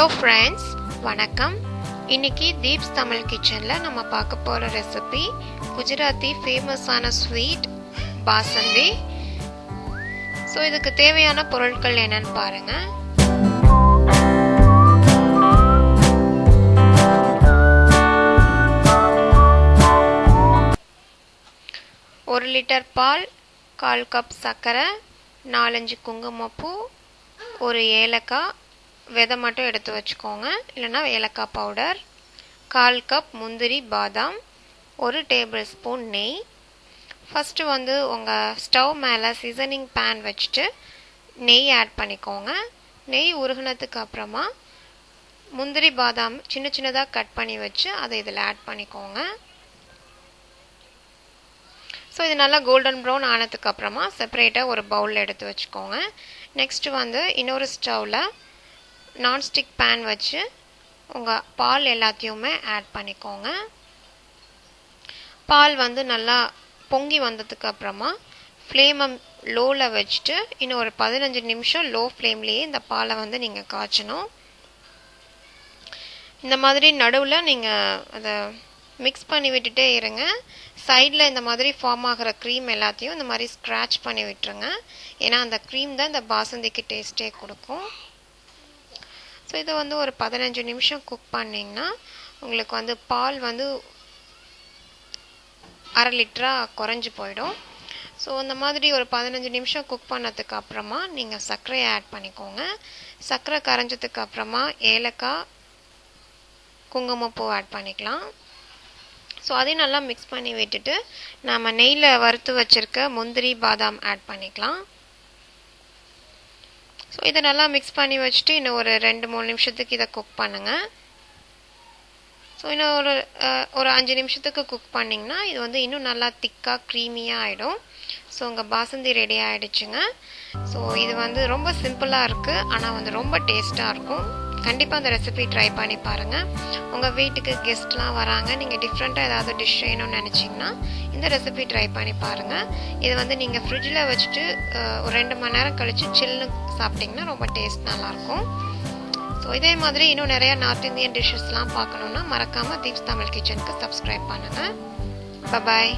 Hello friends, வணக்கம். இன்னைக்கு தீப்ஸ் தமிழ் கிச்சனில் நம்ம பார்க்க போகிற ரெசிபி குஜராத்தி ஃபேமஸான ஸ்வீட் பாசந்தி. ஸோ இதுக்கு தேவையான பொருட்கள் என்னன்னு பாருங்கள். ஒரு லிட்டர் பால், 1/4 கப் சர்க்கரை, 4-5 குங்குமப்பூ, ஒரு ஏலக்காய் விதை மட்டும் எடுத்து வச்சுக்கோங்க, இல்லைனா ஏலக்காய் பவுடர், 1/4 கப் முந்திரி பாதாம், 1 டேபிள் ஸ்பூன் நெய். ஃபஸ்ட்டு உங்கள் ஸ்டவ் மேலே சீசனிங் பேன் வச்சுட்டு நெய் ஆட் பண்ணிக்கோங்க. நெய் உருகினதுக்கு அப்புறமா முந்திரி பாதாம் சின்ன சின்னதாக கட் பண்ணி வச்சு அதை இதில் ஆட் பண்ணிக்கோங்க. ஸோ இது நல்லா கோல்டன் ப்ரௌன் ஆனதுக்கு அப்புறமா செப்பரேட்டாக ஒரு பவுலில் எடுத்து வச்சுக்கோங்க. நெக்ஸ்ட்டு இன்னொரு ஸ்டவ்வில் நான்ஸ்டிக் பேன் வச்சு உங்கள் பால் எல்லாத்தையுமே ஆட் பண்ணிக்கோங்க. பால் நல்லா பொங்கி வந்ததுக்கு அப்புறமா ஃப்ளேமை லோவில் வச்சுட்டு இன்னும் ஒரு 15 நிமிஷம் லோ ஃப்ளேம்லேயே இந்த பாலை நீங்கள் காய்ச்சணும். இந்த மாதிரி நடுவில் நீங்கள் அதை மிக்ஸ் பண்ணி விட்டுட்டே இருங்க. சைடில் இந்த மாதிரி ஃபார்ம் ஆகிற க்ரீம் எல்லாத்தையும் இந்த மாதிரி ஸ்க்ராட்ச் பண்ணி விட்டுருங்க. ஏன்னா அந்த க்ரீம் தான் இந்த பாசந்திக்கு டேஸ்ட்டே கொடுக்கும். ஸோ இது ஒரு 15 நிமிஷம் குக் பண்ணிங்கன்னா உங்களுக்கு பால் 1/2 லிட்டராக குறைஞ்சி போயிடும். ஸோ இந்த மாதிரி ஒரு 15 நிமிஷம் குக் பண்ணதுக்கு அப்புறமா நீங்கள் சர்க்கரையை ஆட் பண்ணிக்கோங்க. சர்க்கரை கரைஞ்சதுக்கு அப்புறமா ஏலக்காய், குங்குமப்பூ ஆட் பண்ணிக்கலாம். ஸோ அதையும் நல்லா மிக்ஸ் பண்ணி விட்டுட்டு நம்ம நெய்யில் வறுத்து வச்சுருக்க முந்திரி பாதாம் ஆட் பண்ணிக்கலாம். ஸோ இதை நல்லா மிக்ஸ் பண்ணி வச்சுட்டு இன்னும் ஒரு 2-3 நிமிஷத்துக்கு இதை குக் பண்ணுங்கள். ஸோ இன்னும் ஒரு 5 நிமிஷத்துக்கு குக் பண்ணிங்கன்னா இது இன்னும் நல்லா திக்காக க்ரீமியாக ஆகிடும். ஸோ உங்கள் பாசந்தி ரெடி ஆகிடுச்சுங்க. ஸோ இது ரொம்ப சிம்பிளாக இருக்குது, ஆனால் ரொம்ப டேஸ்ட்டாக இருக்கும். கண்டிப்பாக அந்த ரெசிபி ட்ரை பண்ணி பாருங்கள். உங்கள் வீட்டுக்கு கெஸ்ட்லாம் வராங்க, நீங்கள் டிஃப்ரெண்ட்டாக ஏதாவது டிஷ் செய்யணும்னு நினச்சிங்கன்னா இந்த ரெசிபி ட்ரை பண்ணி பாருங்கள். இது நீங்கள் ஃப்ரிட்ஜில் வச்சுட்டு ஒரு 2 மணி நேரம் கழித்து சில்லுன்னு சாப்பிட்டிங்கன்னா ரொம்ப டேஸ்ட் நல்லாயிருக்கும். ஸோ இதே மாதிரி இன்னும் நிறையா நார்த் இந்தியன் டிஷ்ஷஸ்லாம் பார்க்கணுன்னா மறக்காமல் தீப்ஸ் தமிழ் கிச்சனுக்கு சப்ஸ்கிரைப் பண்ணுங்கள். பாய்.